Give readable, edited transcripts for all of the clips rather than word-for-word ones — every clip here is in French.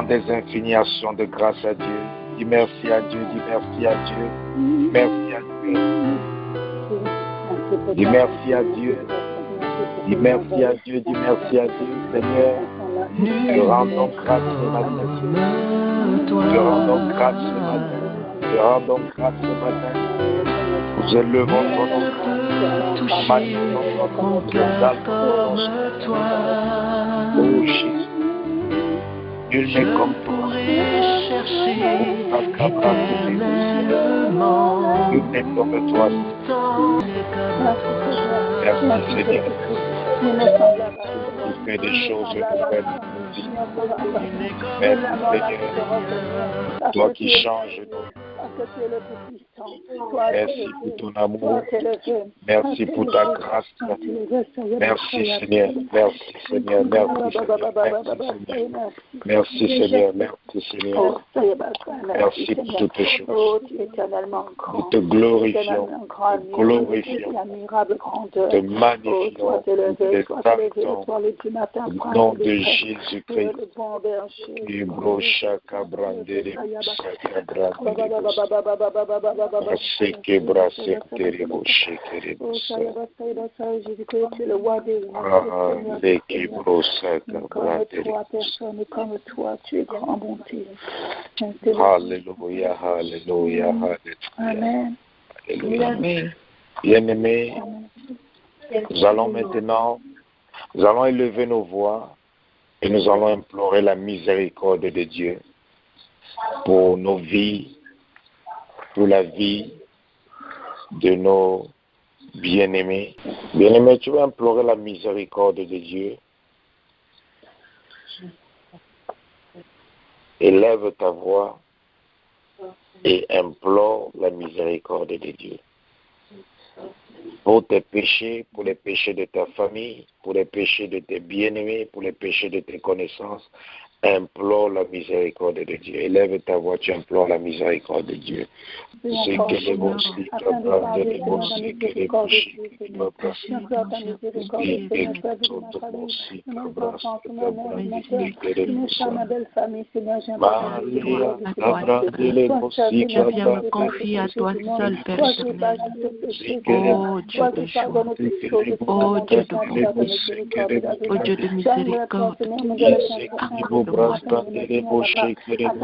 Rends des infinies actions de grâce à Dieu. Dis merci à Dieu, dis merci à Dieu. Merci à Dieu. Dis merci à Dieu. Dis merci à Dieu, dis merci à Dieu, Seigneur. Je rends donc grâce ce matin. Je rends donc grâce ce matin. Je rends donc grâce ce matin. Nous élevons ton nom. Magnifions ton nom. Exaltons ton nom. Oh Jésus. Nul n'est comme toi. Nul n'est comme toi. Merci Seigneur. Tu fais des choses nouvelles. Merci Seigneur. Toi qui changes nos. Merci pour ton amour. Merci pour ta grâce. Merci Seigneur. Merci Seigneur. Merci Seigneur. Merci Seigneur. Merci pour toutes les choses. Nous te glorifions. Te magnifions. Te exaltons. Au nom de Jésus-Christ. Alléluia, alléluia, alléluia. Bien-aimés, nous allons maintenant, nous allons élever nos voix et nous allons implorer la miséricorde de Dieu pour nos vies, pour la vie de nos bien-aimés. Bien-aimés, tu vas implorer la miséricorde de Dieu. Élève ta voix et implore la miséricorde de Dieu. Pour tes péchés, pour les péchés de ta famille, pour les péchés de tes bien-aimés, pour les péchés de tes connaissances, implore la miséricorde de Dieu. Élève ta voix, tu implores la miséricorde de Dieu. C'est que les bons si, les bons si, que les bons si, je viens me confier à toi seul, Père éternel. Oh Dieu de joie, oh Dieu de bonté, oh Dieu de miséricorde,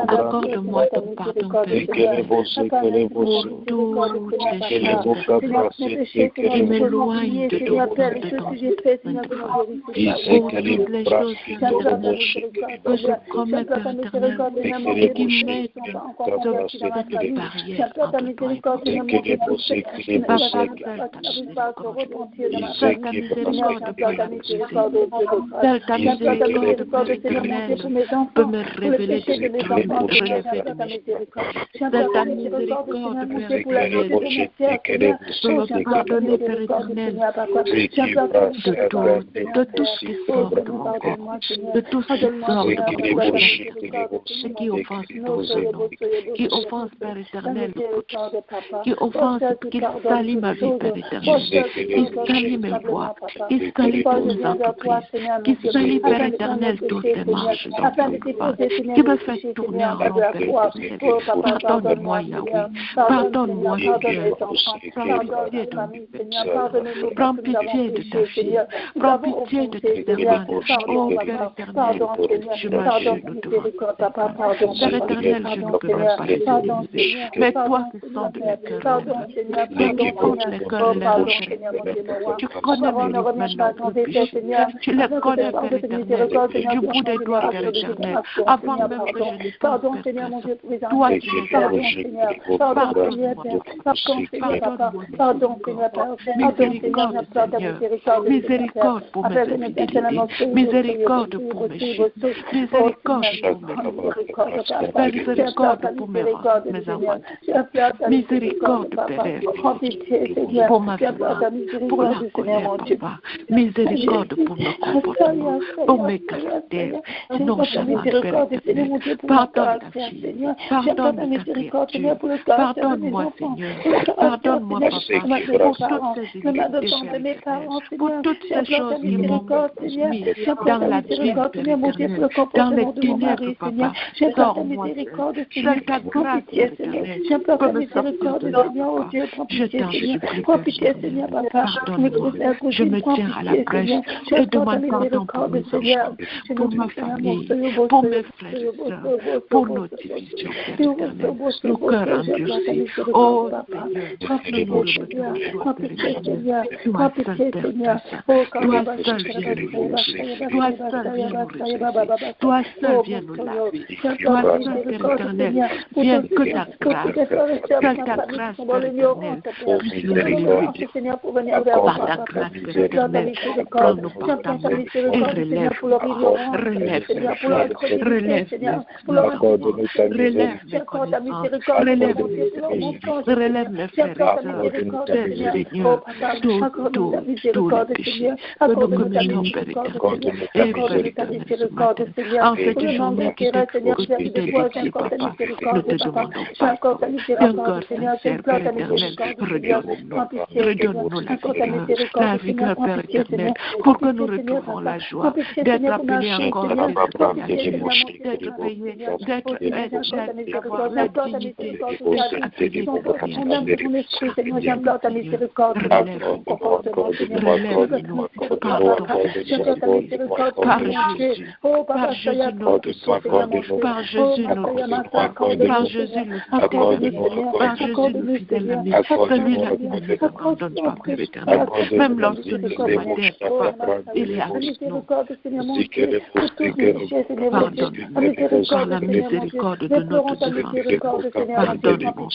accorde-moi ton pardon, Père, pour toutes les choses qui m'éloignent de ton volonté, pour toutes les choses que je commets, Père éternel, et qui mettent cette barrière entre toi et moi. Seule ta miséricorde peut peut me révéler de mes torts, relever de mes péchés. Seule ta miséricorde, Père éternel, peut me pardonner, Père éternel, de tout ce qui sort de mon corps, de tout ce qui sort de mon bouche, ce qui offense ton nom, qui offense, Père éternel, qui offense, qui salit ma vie, Père éternel, qui salit mes voies, qui salit tous mes entreprises, qui salit, Père éternel, toutes tes marches dans ton pas, qui me fait tourner en rond, Père éternel. Pardonne-moi, Yahweh, pardonne-moi, Dieu, prends pitié de ta fille, prends pitié de tes servantes. Oh, Père éternel, je m'agenouille devant toi. Père éternel, je ne peux même pas les utiliser, mais toi qui sondes les cœurs, toi qui comptes les cœurs et les rochers, tu connais mes maintenant plus péchés, tu les connais, Père éternel, du bout des doigts, Père éternel, avant même que je ne pense, Père, toi qui les connais, pardonne-moi, miséricorde, Seigneur, miséricorde pour mes infidélités, miséricorde pour mes chutes, miséricorde pour mes envois, miséricorde, Père, pour ma vie, pour la colère, Papa, miséricorde pour mon comportement, pour mes caractères. Non, franchement, Père éternel. Pardonne ta fille. Pardonne ta créature. Pardonne-moi, Seigneur. Pardonne-moi, Papa, pour toutes ces iniquités, pour toutes ces choses qui m'ont mis dans la vie, Père éternel, dans les ténèbres, Papa. Sors-moi, seule ta grâce, Père éternel, peut me sortir de là, Papa. Je t'en supplie, Père éternel. Pardonne-moi. Je me tiens à la brèche et demande pardon pour mes enfants, pour ma famille, pour mes frères et sœurs, pour nos divisions, Père éternel, nos cœurs endurcis. Oh Seigneur, nous le mettons, Père éternel. Toi seul, Père Saint, toi seul viens nous libérer, toi seul viens nous recevoir, toi seul viens nous laver, toi seul, Père éternel, viens que ta grâce, Père éternel, puisse nous élever. Par ta grâce, Père éternel, prends-nous par ta main et relève-nous, relève mes frères, relève mes relève mes connaissances, relève mes amis, relève mes frères et sœurs, Seigneur, tout le péché que nous commettons, Père éternel, et Père éternel, ce matin, en cette journée que tu t'es dédiée, Papa, nous te demandons pardon, d'un cœur sincère, Père éternel, redonne-nous la vigueur, Père éternel, pour que nous retrouvons la joie d'être appelés encore d'être payés, d'avoir la dignité d'être appelés relève-nous, pardon, par Jésus notre Sauveur, par Jésus notre Sauveur, par Jésus le fidèle, par Jésus le fidèle ami, celui-là qui ne nous abandonne pas, Père éternel, même lorsque nous sommes à terre, Papa, il est avec nous. Pardonne-nous par la miséricorde de notre défense. Pardonne-nous,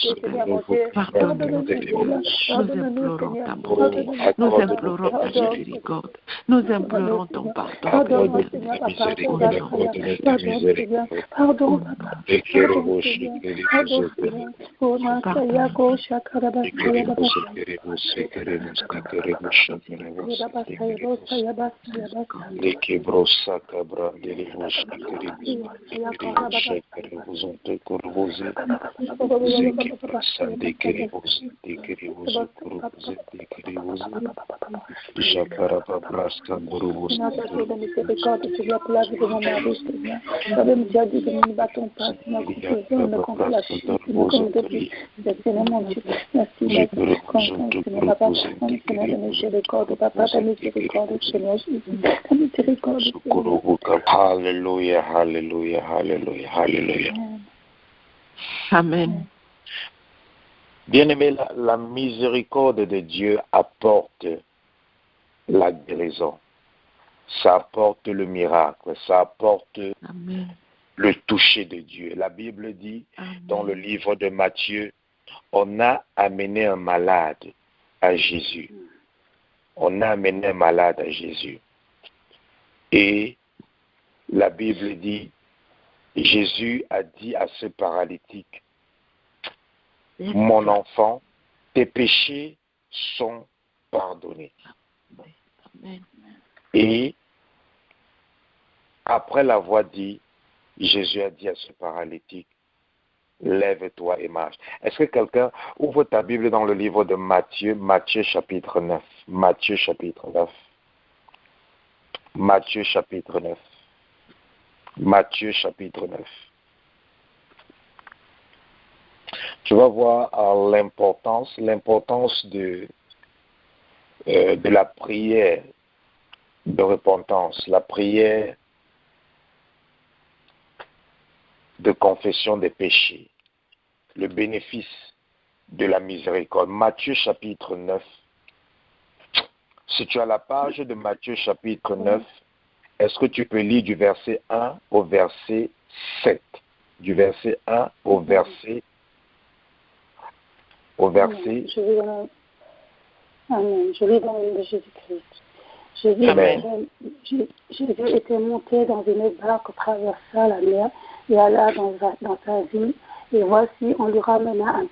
pardonne-nous, nous implorons ta bonté, nous implorons ta miséricorde, nous implorons ton pardon. Pardon, Alléluia, alléluia, alléluia, alléluia. Amen. Bien-aimé, la miséricorde de Dieu apporte la guérison. Ça apporte le miracle, ça apporte Amen. Le toucher de Dieu. La Bible dit Amen. Dans le livre de Matthieu, on a amené un malade à Jésus. On a amené un malade à Jésus. Et la Bible dit, Jésus a dit à ce paralytique, mon enfant, tes péchés sont pardonnés. Amen. Et après l'avoir dit, Jésus a dit à ce paralytique, lève-toi et marche. Est-ce que quelqu'un ouvre ta Bible dans le livre de Matthieu, Matthieu chapitre 9. Matthieu chapitre 9. Matthieu chapitre 9. Matthieu chapitre 9. Tu vas voir l'importance de la prière de repentance, la prière de confession des péchés, le bénéfice de la miséricorde. Matthieu chapitre 9. Si tu as la page de Matthieu chapitre 9, est-ce que tu peux lire du verset 1 au verset 7? Du verset 1 au verset... Amen. Je lis dans le nom de Jésus-Christ. Jésus était monté dans une barque, traversa la mer et alla dans sa ville. Et voici, on lui ramena un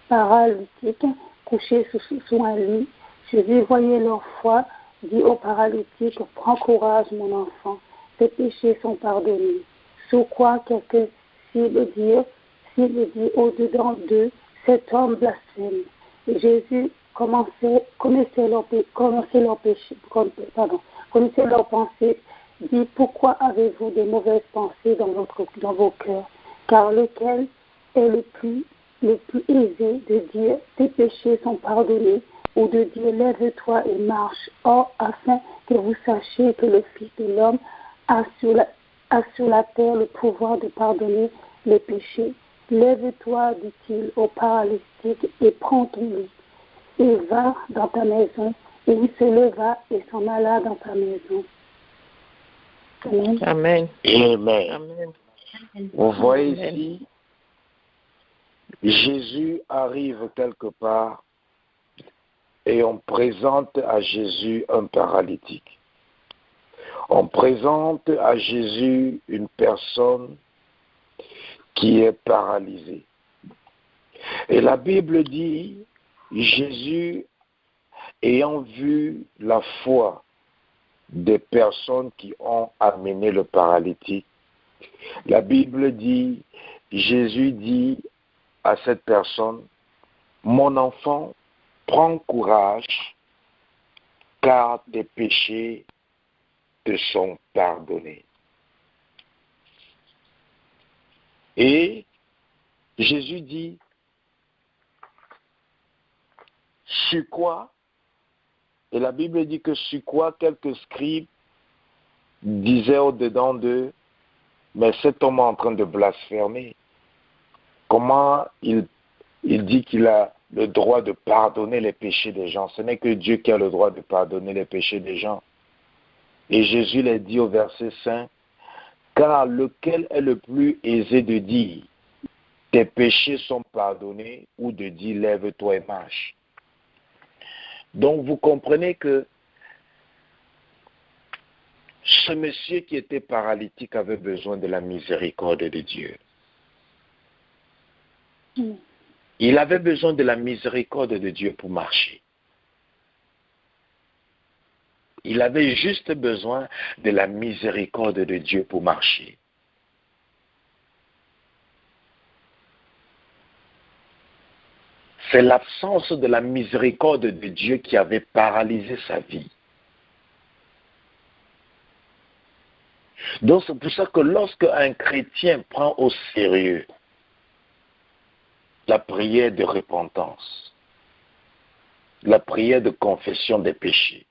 paralytique couché sous un lit. Jésus voyait leur foi, dit au paralytique, prends courage mon enfant, tes péchés sont pardonnés. Sous quoi quelqu'un s'il dit au-dedans d'eux, cet homme blasphème. Et Jésus connaissait leur pensée, dit, pourquoi avez-vous de mauvaises pensées dans vos cœurs? Car lequel est le plus aisé de dire, tes péchés sont pardonnés, ou de dire, lève-toi et marche. Or, afin que vous sachiez que le Fils de l'homme a sur la terre le pouvoir de pardonner les péchés. Lève-toi, dit-il au paralytique, et prends ton lit, et va dans ta maison. Et il se leva et s'en alla dans sa maison. Amen. Amen. Amen. Amen. Vous voyez Amen. ici, Jésus arrive quelque part et on présente à Jésus un paralytique. On présente à Jésus une personne qui est paralysée. Et la Bible dit, Jésus, ayant vu la foi des personnes qui ont amené le paralytique, la Bible dit, Jésus dit à cette personne, mon enfant, prends courage, car tes péchés te sont pardonnés. Et Jésus dit, sur quoi? Et la Bible dit que sur quoi quelques scribes disaient au-dedans d'eux, mais cet homme est en train de blasphémer. Comment il dit qu'il a le droit de pardonner les péchés des gens? Ce n'est que Dieu qui a le droit de pardonner les péchés des gens. Et Jésus les dit au verset 5, car lequel est le plus aisé de dire, tes péchés sont pardonnés, ou de dire, lève-toi et marche? Donc vous comprenez que ce monsieur qui était paralytique avait besoin de la miséricorde de Dieu. Il avait besoin de la miséricorde de Dieu pour marcher. Il avait juste besoin de la miséricorde de Dieu pour marcher. C'est l'absence de la miséricorde de Dieu qui avait paralysé sa vie. Donc c'est pour ça que lorsque un chrétien prend au sérieux la prière de repentance, la prière de confession des péchés,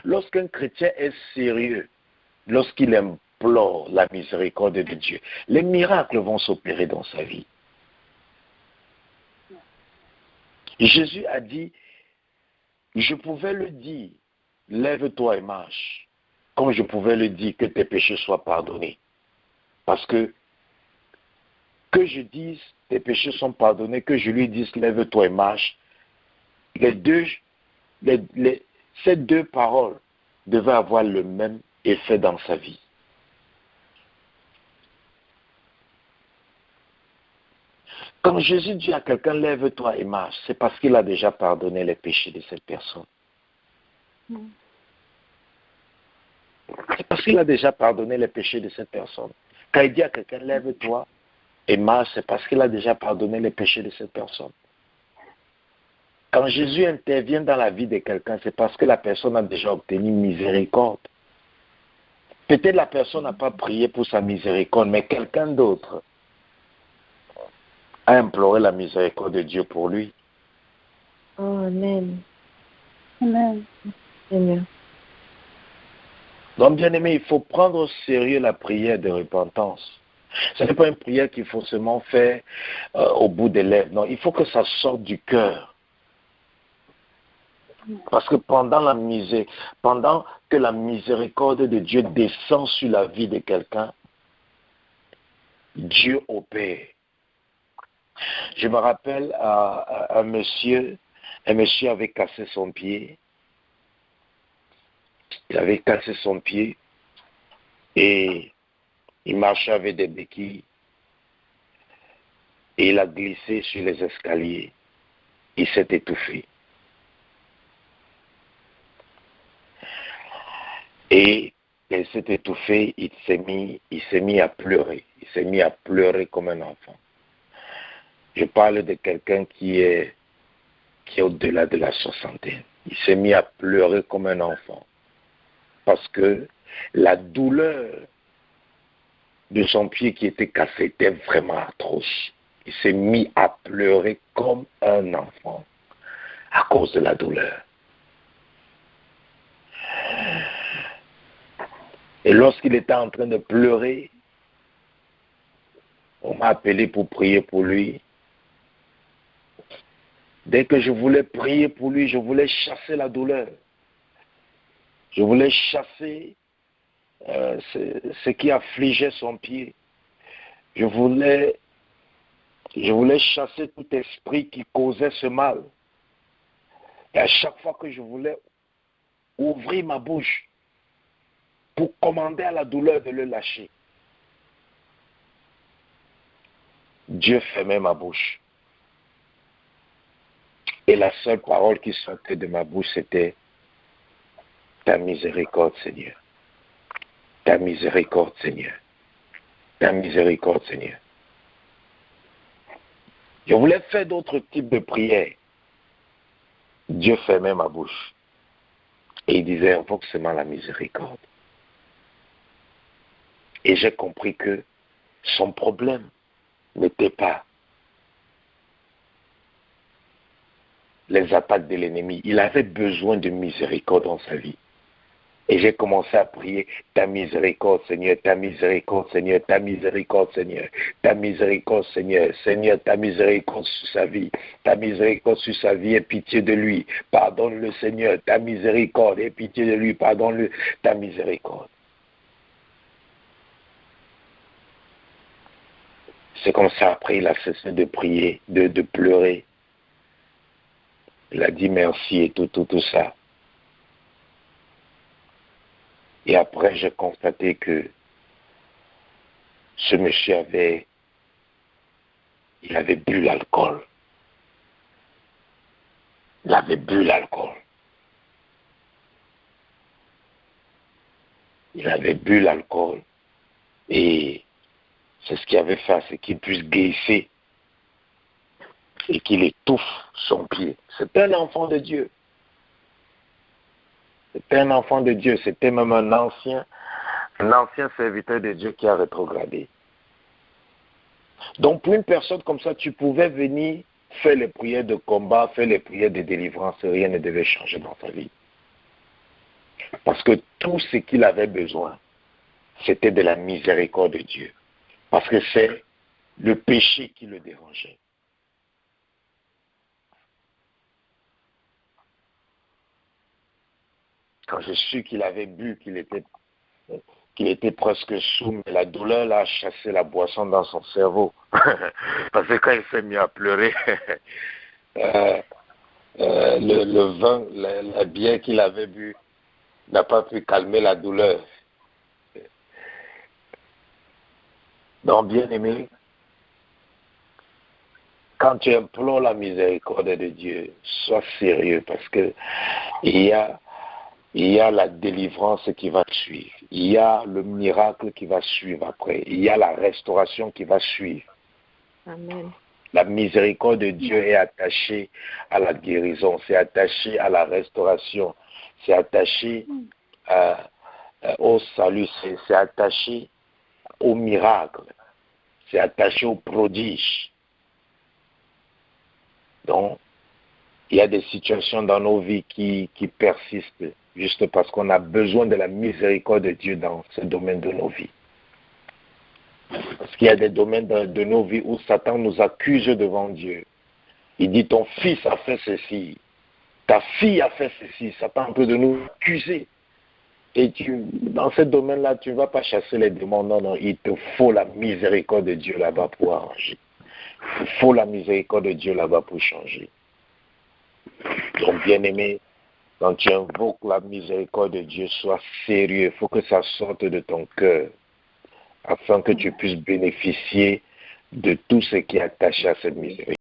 lorsqu'un chrétien est sérieux, lorsqu'il implore la miséricorde de Dieu, les miracles vont s'opérer dans sa vie. Jésus a dit, je pouvais le dire, lève-toi et marche, comme je pouvais le dire que tes péchés soient pardonnés. Parce que je dise tes péchés sont pardonnés, que je lui dise lève-toi et marche, ces deux paroles devaient avoir le même effet dans sa vie. Quand Jésus dit à quelqu'un lève-toi et marche, c'est parce qu'il a déjà pardonné les péchés de cette personne. C'est parce qu'il a déjà pardonné les péchés de cette personne. Quand il dit à quelqu'un lève-toi et marche, c'est parce qu'il a déjà pardonné les péchés de cette personne. Quand Jésus intervient dans la vie de quelqu'un, c'est parce que la personne a déjà obtenu miséricorde. Peut-être la personne n'a pas prié pour sa miséricorde, mais quelqu'un d'autre a imploré la miséricorde de Dieu pour lui. Oh, amen. Amen. Amen. Donc, bien aimé, il faut prendre au sérieux la prière de repentance. Ce n'est pas une prière qu'il faut seulement faire au bout des lèvres. Non, il faut que ça sorte du cœur. Parce que pendant que la miséricorde de Dieu descend sur la vie de quelqu'un, Dieu opère. Je me rappelle un monsieur avait cassé son pied. Il avait cassé son pied et il marchait avec des béquilles et il a glissé sur les escaliers. Il s'est étouffé. Et Et s'est étouffé, il s'est mis à pleurer. Il s'est mis à pleurer comme un enfant. Je parle de quelqu'un qui est au-delà de la soixantaine. Il s'est mis à pleurer comme un enfant. Parce que la douleur de son pied qui était cassé était vraiment atroce. Il s'est mis à pleurer comme un enfant à cause de la douleur. Et lorsqu'il était en train de pleurer, on m'a appelé pour prier pour lui. Dès que je voulais prier pour lui, je voulais chasser la douleur. Je voulais chasser ce qui affligeait son pied. Je voulais chasser tout esprit qui causait ce mal. Et à chaque fois que je voulais ouvrir ma bouche pour commander à la douleur de le lâcher, Dieu fermait ma bouche. Et la seule parole qui sortait de ma bouche, c'était « Ta miséricorde, Seigneur. Ta miséricorde, Seigneur. Ta miséricorde, Seigneur. » Je voulais faire d'autres types de prières. Dieu fermait ma bouche. Et il disait « Invoque seulement la miséricorde. » Et j'ai compris que son problème n'était pas les attaques de l'ennemi. Il avait besoin de miséricorde dans sa vie. Et j'ai commencé à prier, ta miséricorde, Seigneur, ta miséricorde, Seigneur, ta miséricorde, Seigneur, ta miséricorde, Seigneur, Seigneur, ta miséricorde sur sa vie, ta miséricorde sur sa vie, aie pitié de lui, pardonne-le, Seigneur, ta miséricorde, aie pitié de lui, pardonne-le, ta miséricorde. C'est comme ça, après, il a cessé de prier, de pleurer. Il a dit merci et tout ça. Et après, j'ai constaté que ce monsieur avait bu l'alcool. Il avait bu l'alcool. Il avait bu l'alcool et c'est ce qui avait fait à ce qu'il puisse glisser et qu'il étouffe son pied. C'était un enfant de Dieu. C'était un enfant de Dieu. C'était même un ancien serviteur de Dieu qui a rétrogradé. Donc pour une personne comme ça, tu pouvais venir faire les prières de combat, faire les prières de délivrance, rien ne devait changer dans sa vie. Parce que tout ce qu'il avait besoin, c'était de la miséricorde de Dieu. Parce que c'est le péché qui le dérangeait. Quand je suis qu'il avait bu, qu'il était presque sous, mais la douleur l'a chassé la boisson dans son cerveau. Parce que quand il s'est mis à pleurer, le vin, la bière qu'il avait bu n'a pas pu calmer la douleur. Donc, bien aimé, quand tu implores la miséricorde de Dieu, sois sérieux parce que il y a la délivrance qui va suivre. Il y a le miracle qui va suivre après. Il y a la restauration qui va suivre. Amen. La miséricorde de Dieu est attachée à la guérison, c'est attaché à la restauration, c'est attaché au salut, c'est attaché au miracle, c'est attaché au prodige. Donc, il y a des situations dans nos vies qui persistent juste parce qu'on a besoin de la miséricorde de Dieu dans ce domaine de nos vies. Parce qu'il y a des domaines de nos vies où Satan nous accuse devant Dieu. Il dit, ton fils a fait ceci, ta fille a fait ceci. Satan peut de nous accuser. Et dans ce domaine-là, tu ne vas pas chasser les démons. Non, non, il te faut la miséricorde de Dieu là-bas pour arranger. Il faut la miséricorde de Dieu là-bas pour changer. Donc, bien-aimé, quand tu invoques la miséricorde de Dieu, sois sérieux. Il faut que ça sorte de ton cœur afin que tu puisses bénéficier de tout ce qui est attaché à cette miséricorde.